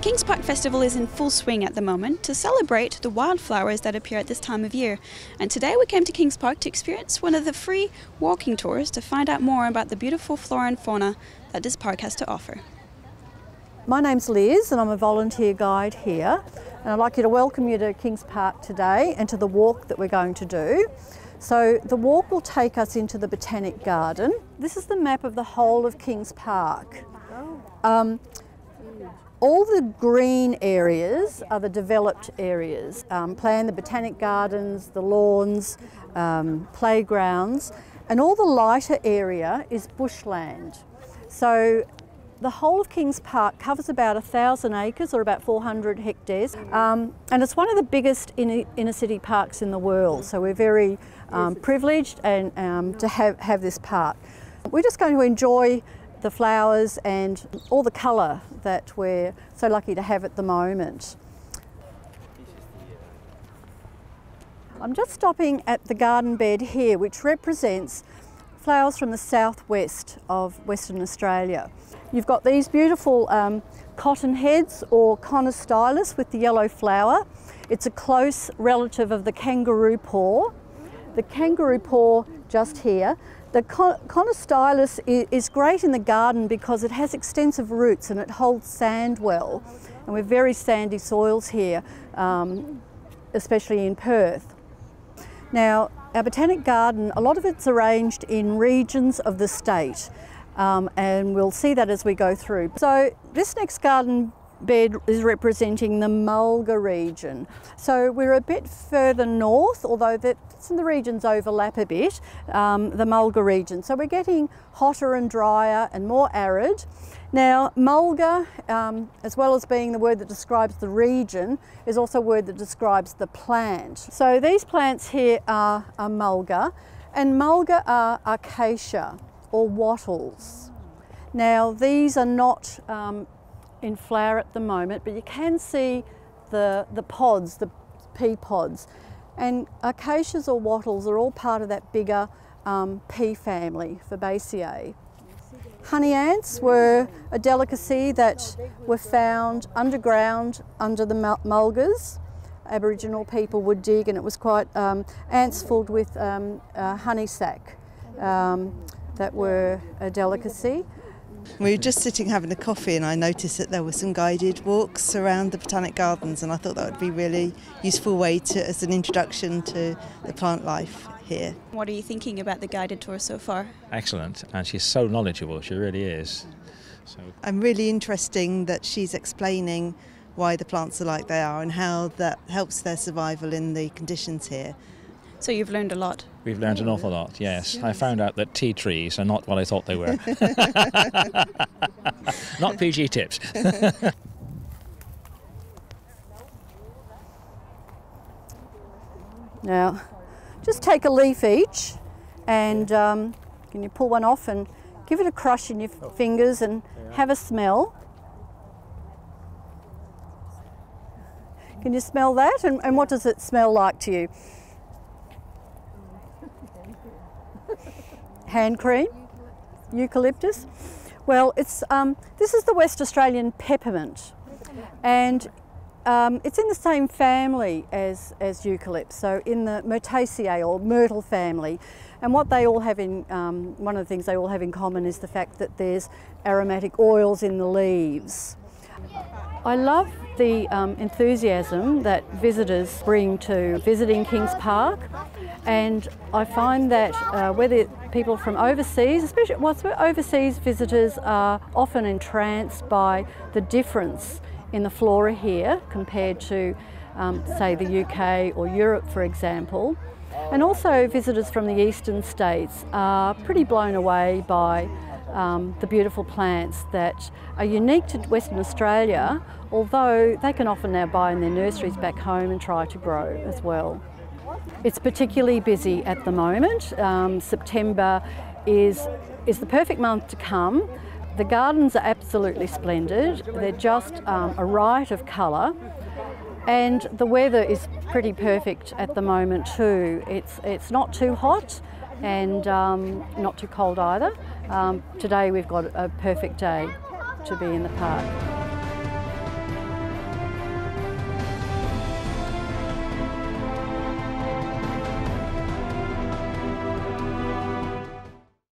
Kings Park Festival is in full swing at the moment to celebrate the wildflowers that appear at this time of year. And today we came to Kings Park to experience one of the free walking tours to find out more about the beautiful flora and fauna that this park has to offer. My name's Liz and I'm a volunteer guide here, and I'd like to welcome you to Kings Park today and to the walk that we're going to do. So the walk will take us into the Botanic Garden. This is the map of the whole of Kings Park. All the green areas are the developed areas. The Botanic Gardens, the lawns, playgrounds, and all the lighter area is bushland. So the whole of Kings Park covers about 1,000 acres or about 400 hectares, and it's one of the biggest inner city parks in the world. So we're very privileged and to have this park. We're just going to enjoy the flowers and all the colour that we're so lucky to have at the moment. I'm just stopping at the garden bed here, which represents flowers from the southwest of Western Australia. You've got these beautiful cottonheads or Conostylus with the yellow flower. It's a close relative of the kangaroo paw. The kangaroo paw just here. The Conostylus is great in the garden because it has extensive roots and it holds sand well. And we're very sandy soils here, especially in Perth. Now, our Botanic Garden, a lot of it's arranged in regions of the state, and we'll see that as we go through. So this next garden bed is representing the Mulga region. So we're a bit further north, although the regions overlap a bit, the Mulga region. So we're getting hotter and drier and more arid. Now Mulga, as well as being the word that describes the region, is also a word that describes the plant. So these plants here are Mulga, and Mulga are acacia or wattles. Now these are not in flower at the moment, but you can see the pods, the pea pods. And acacias or wattles are all part of that bigger pea family, Fabaceae. Honey ants were a delicacy that were found underground under the mulgas. Aboriginal people would dig, and it was quite ants filled with honey sac that were a delicacy. We were just sitting having a coffee and I noticed that there were some guided walks around the Botanic Gardens, and I thought that would be a really useful way as an introduction to the plant life here. What are you thinking about the guided tour so far? Excellent, and she's so knowledgeable, she really is. I'm really interesting that she's explaining why the plants are like they are and how that helps their survival in the conditions here. So you've learned a lot? We've learned an awful lot, yes. I found out that tea trees are not what I thought they were. Not PG tips. Now, just take a leaf each and can you pull one off and give it a crush in your fingers and have a smell. Can you smell that? And what does it smell like to you? Hand cream? Eucalyptus? Well, it's this is the West Australian peppermint, and it's in the same family as eucalypt, so in the Myrtaceae or myrtle family. And what they all have in, one of the things they all have in common is the fact that there's aromatic oils in the leaves. I love the enthusiasm that visitors bring to visiting Kings Park, and I find that whether people from overseas, especially overseas visitors, are often entranced by the difference in the flora here compared to, say, the UK or Europe, for example. And also visitors from the eastern states are pretty blown away by the beautiful plants that are unique to Western Australia, although they can often now buy in their nurseries back home and try to grow as well. It's particularly busy at the moment. September is the perfect month to come. The gardens are absolutely splendid. They're just a riot of colour. And the weather is pretty perfect at the moment too. It's not too hot and not too cold either. Today we've got a perfect day to be in the park.